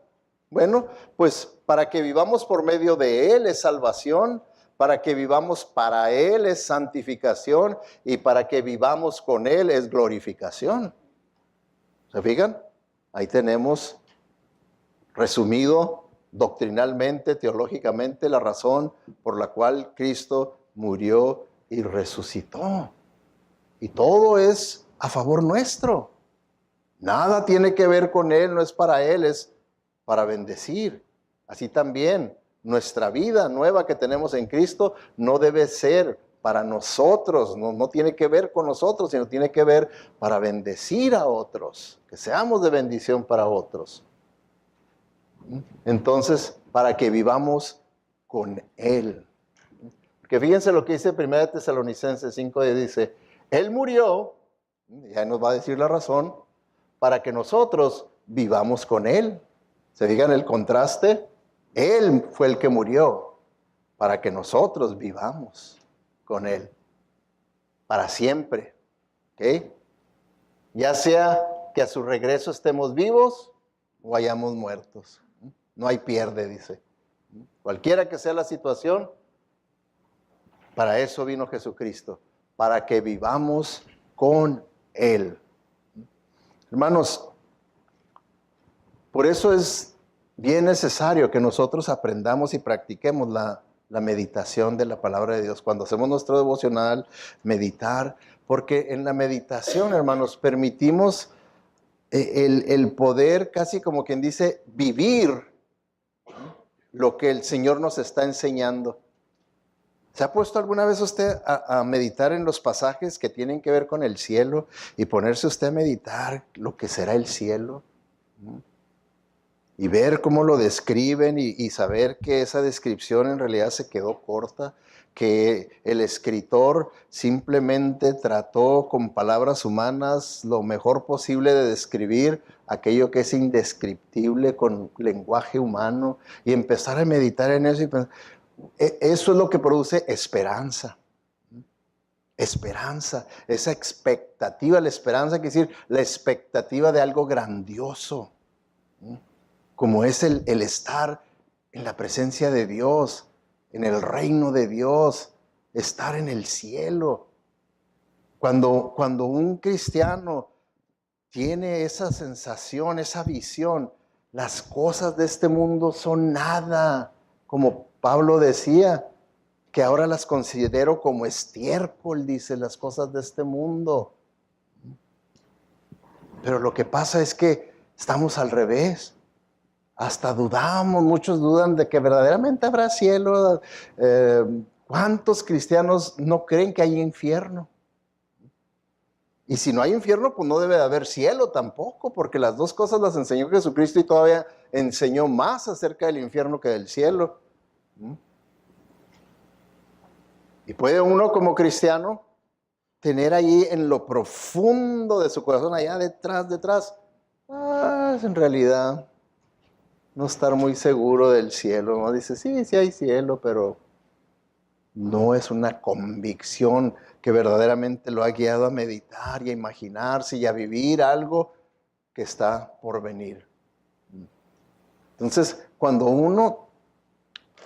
Bueno, pues para que vivamos por medio de Él es salvación, para que vivamos para Él es santificación y para que vivamos con Él es glorificación. ¿Se fijan? Ahí tenemos resumido doctrinalmente, teológicamente, la razón por la cual Cristo murió y resucitó. Y todo es a favor nuestro. Nada tiene que ver con Él, no es para Él, es para bendecir. Así también, nuestra vida nueva que tenemos en Cristo no debe ser para nosotros, no tiene que ver con nosotros, sino tiene que ver para bendecir a otros, que seamos de bendición para otros. Entonces, para que vivamos con Él. Porque fíjense lo que dice 1 Tesalonicenses 5, dice, Él murió, ya nos va a decir la razón, para que nosotros vivamos con Él. ¿Se fijan el contraste? Él fue el que murió para que nosotros vivamos con Él para siempre. ¿Okay? Ya sea que a su regreso estemos vivos o hayamos muertos. No hay pierde, dice. Cualquiera que sea la situación, para eso vino Jesucristo, para que vivamos con Él. Hermanos, por eso es bien necesario que nosotros aprendamos y practiquemos la meditación de la palabra de Dios. Cuando hacemos nuestro devocional, meditar, porque en la meditación, hermanos, permitimos el poder, casi como quien dice, vivir lo que el Señor nos está enseñando. ¿Se ha puesto alguna vez usted a meditar en los pasajes que tienen que ver con el cielo y ponerse usted a meditar lo que será el cielo? Y ver cómo lo describen y saber que esa descripción en realidad se quedó corta, que el escritor simplemente trató con palabras humanas lo mejor posible de describir aquello que es indescriptible con lenguaje humano, y empezar a meditar en eso y pensar. Eso es lo que produce esperanza. Esperanza, esa expectativa, la esperanza quiere decir la expectativa de algo grandioso, como es el estar en la presencia de Dios, en el reino de Dios, estar en el cielo. Cuando un cristiano tiene esa sensación, esa visión, las cosas de este mundo son nada, como Pablo decía, que ahora las considero como estiércol, dice, las cosas de este mundo. Pero lo que pasa es que estamos al revés. Hasta dudamos, muchos dudan de que verdaderamente habrá cielo. ¿Cuántos cristianos no creen que hay infierno? Y si no hay infierno, pues no debe de haber cielo tampoco, porque las dos cosas las enseñó Jesucristo y todavía enseñó más acerca del infierno que del cielo. Y puede uno como cristiano tener allí en lo profundo de su corazón, allá detrás, en realidad no estar muy seguro del cielo, ¿no? Dice, sí hay cielo, pero no es una convicción que verdaderamente lo ha guiado a meditar y a imaginarse y a vivir algo que está por venir. Entonces, cuando uno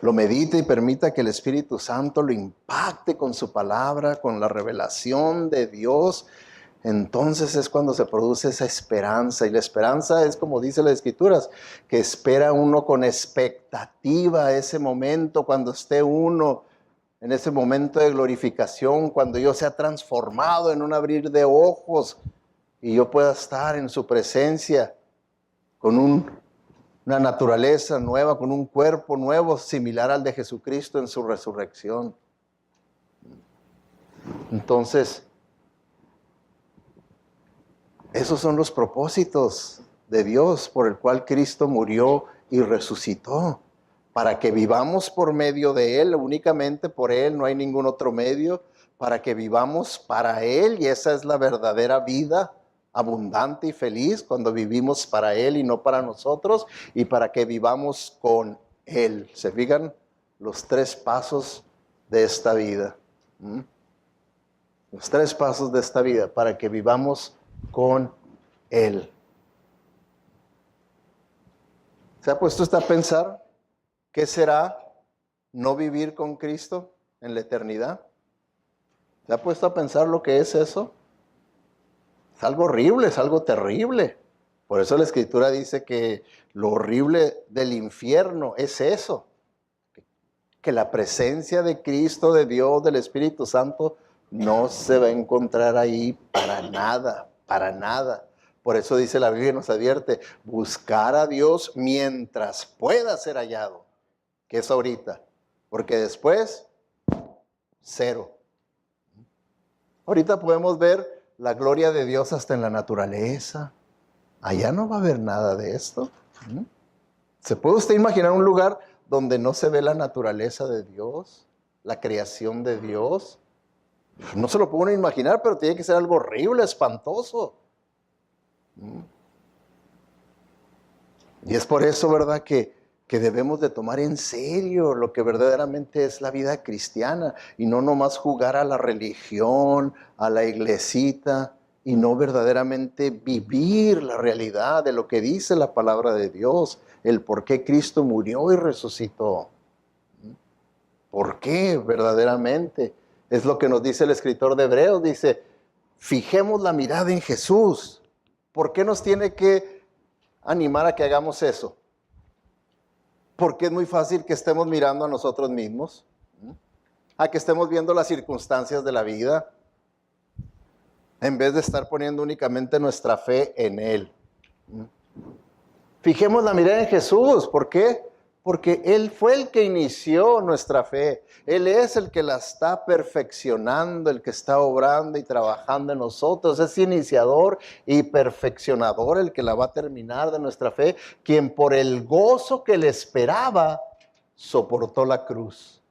lo medita y permita que el Espíritu Santo lo impacte con su palabra, con la revelación de Dios, entonces es cuando se produce esa esperanza. Y la esperanza es, como dice las Escrituras, que espera uno con expectativa ese momento, cuando esté uno en ese momento de glorificación, cuando yo sea transformado en un abrir de ojos y yo pueda estar en su presencia con una naturaleza nueva, con un cuerpo nuevo, similar al de Jesucristo en su resurrección. Entonces, esos son los propósitos de Dios por el cual Cristo murió y resucitó, para que vivamos por medio de Él, únicamente por Él, no hay ningún otro medio, para que vivamos para Él, y esa es la verdadera vida abundante y feliz, cuando vivimos para Él y no para nosotros, y para que vivamos con Él. ¿Se fijan? Los 3 pasos de esta vida. Los 3 pasos de esta vida, para que vivamos con Él. ¿Se ha puesto usted a pensar qué será no vivir con Cristo en la eternidad? ¿Se ha puesto a pensar lo que es eso? Es algo horrible, es algo terrible. Por eso la Escritura dice que lo horrible del infierno es eso, que la presencia de Cristo, de Dios, del Espíritu Santo, no se va a encontrar ahí para nada, para nada. Por eso dice la Biblia, nos advierte, buscar a Dios mientras pueda ser hallado, que es ahorita, porque después, cero. Ahorita podemos ver la gloria de Dios hasta en la naturaleza. Allá no va a haber nada de esto. ¿Se puede usted imaginar un lugar donde no se ve la naturaleza de Dios, la creación de Dios? No se lo puede uno imaginar, pero tiene que ser algo horrible, espantoso. Y es por eso, ¿verdad?, que debemos de tomar en serio lo que verdaderamente es la vida cristiana y no nomás jugar a la religión, a la iglesita, y no verdaderamente vivir la realidad de lo que dice la palabra de Dios, el por qué Cristo murió y resucitó. ¿Por qué verdaderamente? Es lo que nos dice el escritor de Hebreos, dice, fijemos la mirada en Jesús. ¿Por qué nos tiene que animar a que hagamos eso? Porque es muy fácil que estemos mirando a nosotros mismos, a que estemos viendo las circunstancias de la vida, en vez de estar poniendo únicamente nuestra fe en Él. Fijemos la mirada en Jesús. ¿Por qué? Porque Él fue el que inició nuestra fe. Él es el que la está perfeccionando, el que está obrando y trabajando en nosotros. Es iniciador y perfeccionador el que la va a terminar de nuestra fe, quien por el gozo que le esperaba, soportó la cruz,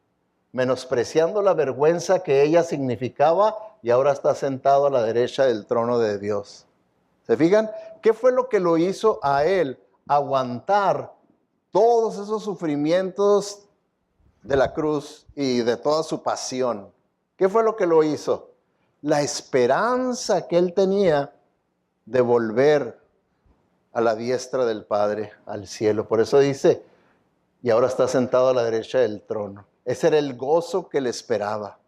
menospreciando la vergüenza que ella significaba, y ahora está sentado a la derecha del trono de Dios. ¿Se fijan? ¿Qué fue lo que lo hizo a Él aguantar todos esos sufrimientos de la cruz y de toda su pasión? ¿Qué fue lo que lo hizo? La esperanza que Él tenía de volver a la diestra del Padre, al cielo. Por eso dice, y ahora está sentado a la derecha del trono. Ese era el gozo que le esperaba.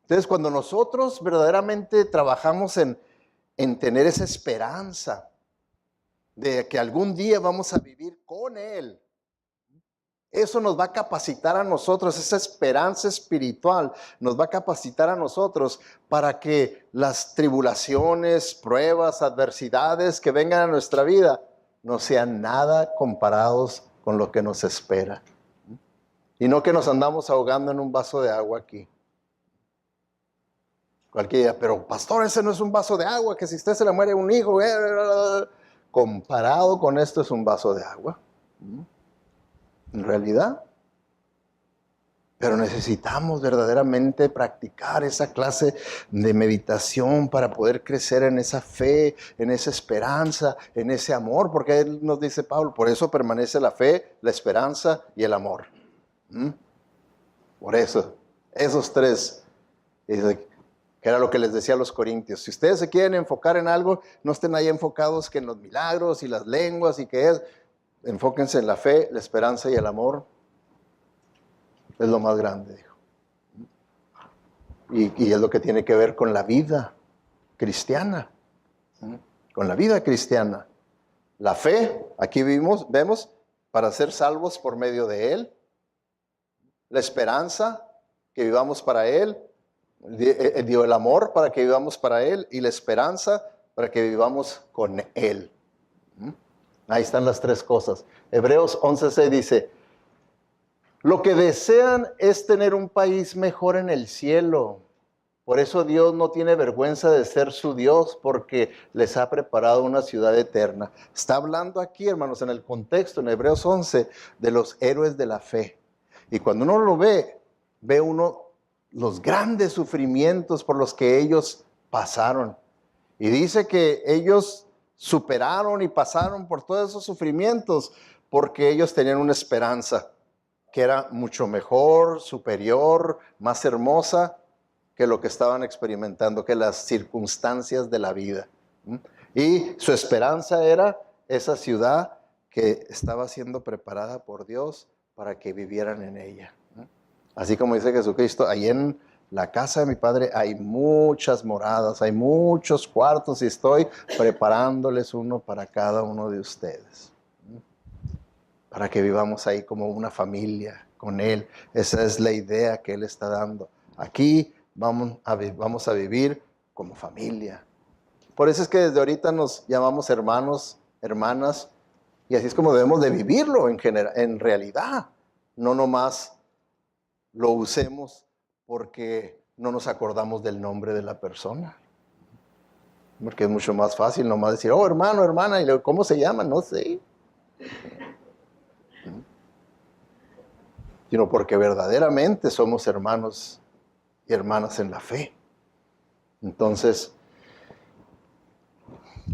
Entonces, cuando nosotros verdaderamente trabajamos en tener esa esperanza de que algún día vamos a vivir con Él, eso nos va a capacitar a nosotros, esa esperanza espiritual nos va a capacitar a nosotros para que las tribulaciones, pruebas, adversidades que vengan a nuestra vida no sean nada comparados con lo que nos espera. Y no que nos andamos ahogando en un vaso de agua aquí. Cualquiera, pero pastor, ese no es un vaso de agua, que si usted se le muere un hijo, comparado con esto es un vaso de agua. En realidad. Pero necesitamos verdaderamente practicar esa clase de meditación para poder crecer en esa fe, en esa esperanza, en ese amor, porque él nos dice Pablo, por eso permanece la fe, la esperanza y el amor. Por eso, esos tres, que era lo que les decía a los corintios. Si ustedes se quieren enfocar en algo, no estén ahí enfocados que en los milagros y las lenguas y que es. Enfóquense en la fe, la esperanza y el amor. Es lo más grande, dijo. Y es lo que tiene que ver con la vida cristiana. Con la vida cristiana. La fe, aquí vemos, para ser salvos por medio de Él. La esperanza, que vivamos para Él. Dio el amor para que vivamos para Él, y la esperanza para que vivamos con Él. Ahí están las tres cosas. Hebreos 11:6 dice, lo que desean es tener un país mejor en el cielo. Por eso Dios no tiene vergüenza de ser su Dios, porque les ha preparado una ciudad eterna. Está hablando aquí, hermanos, en el contexto, en Hebreos 11, de los héroes de la fe. Y cuando uno lo ve uno los grandes sufrimientos por los que ellos pasaron. Y dice que ellos superaron y pasaron por todos esos sufrimientos porque ellos tenían una esperanza que era mucho mejor, superior, más hermosa que lo que estaban experimentando, que las circunstancias de la vida. Y su esperanza era esa ciudad que estaba siendo preparada por Dios para que vivieran en ella. Así como dice Jesucristo, ahí en la casa de mi Padre hay muchas moradas, hay muchos cuartos y estoy preparándoles uno para cada uno de ustedes. Para que vivamos ahí como una familia con Él. Esa es la idea que Él está dando. Aquí vamos a vivir como familia. Por eso es que desde ahorita nos llamamos hermanos, hermanas, y así es como debemos de vivirlo en realidad. No nomás lo usemos porque no nos acordamos del nombre de la persona. Porque es mucho más fácil nomás decir, oh, hermano, hermana, y luego, ¿cómo se llama? No sé. Sino porque verdaderamente somos hermanos y hermanas en la fe. Entonces,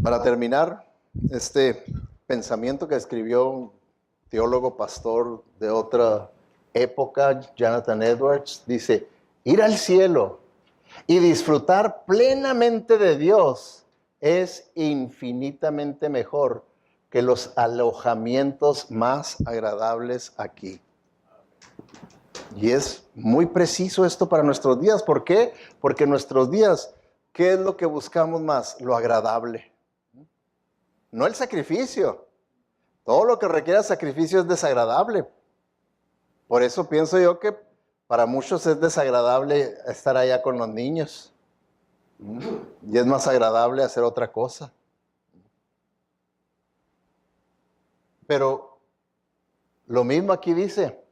para terminar, este pensamiento que escribió un teólogo pastor de otra época, Jonathan Edwards, dice, ir al cielo y disfrutar plenamente de Dios es infinitamente mejor que los alojamientos más agradables aquí. Y es muy preciso esto para nuestros días. ¿Por qué? Porque en nuestros días, ¿qué es lo que buscamos más? Lo agradable. No el sacrificio. Todo lo que requiera sacrificio es desagradable. Por eso pienso yo que para muchos es desagradable estar allá con los niños. Y es más agradable hacer otra cosa. Pero lo mismo aquí dice,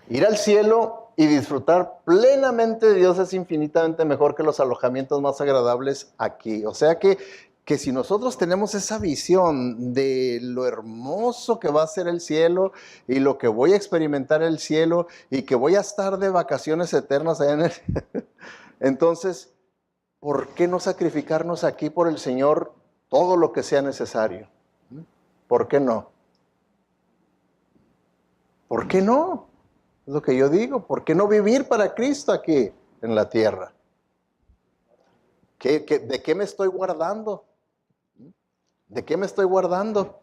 ir al cielo y disfrutar plenamente de Dios es infinitamente mejor que los alojamientos más agradables aquí. O sea que si nosotros tenemos esa visión de lo hermoso que va a ser el cielo y lo que voy a experimentar el cielo y que voy a estar de vacaciones eternas allá en el... Entonces, ¿por qué no sacrificarnos aquí por el Señor todo lo que sea necesario? ¿Por qué no? ¿Por qué no? Es lo que yo digo. ¿Por qué no vivir para Cristo aquí en la tierra? ¿De qué me estoy guardando? ¿De qué me estoy guardando?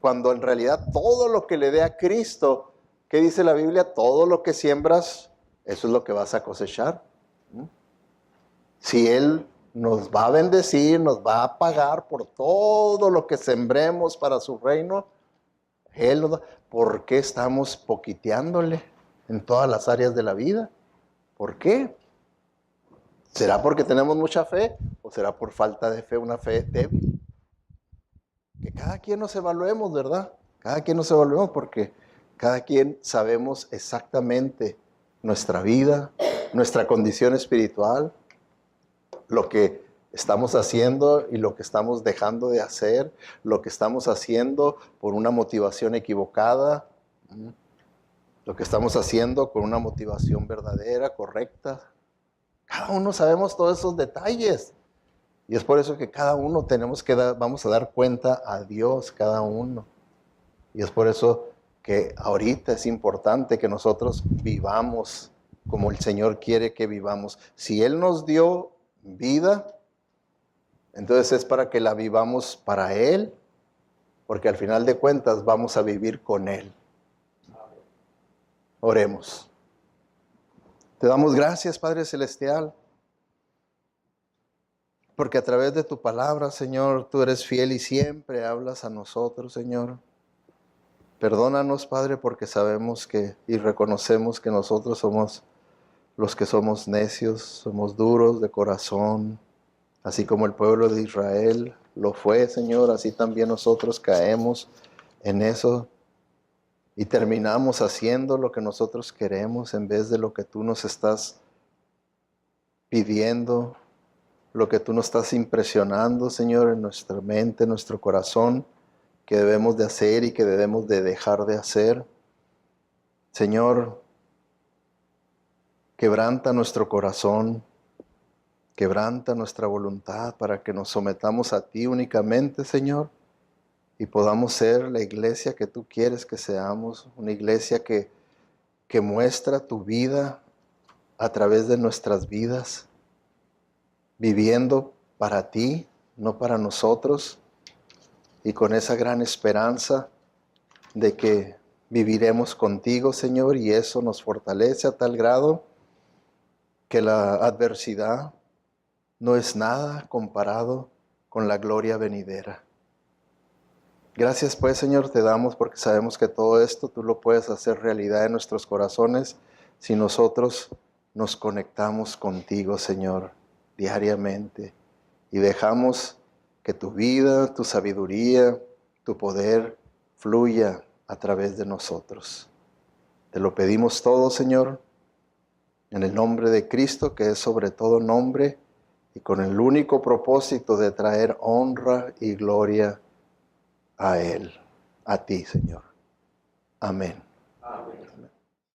Cuando en realidad todo lo que le dé a Cristo, ¿qué dice la Biblia? Todo lo que siembras, eso es lo que vas a cosechar. Si Él nos va a bendecir, nos va a pagar por todo lo que sembremos para su reino, Él nos va. ¿Por qué estamos poquiteándole en todas las áreas de la vida? ¿Por qué? ¿Será porque tenemos mucha fe o será por falta de fe, una fe débil? Que cada quien nos evaluemos, ¿verdad? Cada quien nos evaluemos porque cada quien sabemos exactamente nuestra vida, nuestra condición espiritual, lo que estamos haciendo y lo que estamos dejando de hacer, lo que estamos haciendo por una motivación equivocada, lo que estamos haciendo con una motivación verdadera, correcta. Cada uno sabemos todos esos detalles. Y es por eso que cada uno vamos a dar cuenta a Dios, cada uno. Y es por eso que ahorita es importante que nosotros vivamos como el Señor quiere que vivamos. Si Él nos dio vida, entonces es para que la vivamos para Él, porque al final de cuentas vamos a vivir con Él. Oremos. Te damos gracias, Padre Celestial, porque a través de tu palabra, Señor, tú eres fiel y siempre hablas a nosotros, Señor. Perdónanos, Padre, porque sabemos y reconocemos que nosotros somos los que somos necios, somos duros de corazón, así como el pueblo de Israel lo fue, Señor, así también nosotros caemos en eso y terminamos haciendo lo que nosotros queremos en vez de lo que tú nos estás pidiendo, lo que tú nos estás impresionando, Señor, en nuestra mente, en nuestro corazón, que debemos de hacer y que debemos de dejar de hacer. Señor, quebranta nuestro corazón, quebranta nuestra voluntad para que nos sometamos a ti únicamente, Señor, y podamos ser la iglesia que tú quieres que seamos, una iglesia que muestra tu vida a través de nuestras vidas, viviendo para ti, no para nosotros, y con esa gran esperanza de que viviremos contigo, Señor, y eso nos fortalece a tal grado que la adversidad no es nada comparado con la gloria venidera. Gracias pues, Señor, te damos porque sabemos que todo esto tú lo puedes hacer realidad en nuestros corazones si nosotros nos conectamos contigo, Señor, diariamente y dejamos que tu vida, tu sabiduría, tu poder fluya a través de nosotros. Te lo pedimos todo, Señor, en el nombre de Cristo, que es sobre todo nombre, y con el único propósito de traer honra y gloria a Él, a ti, Señor. Amén.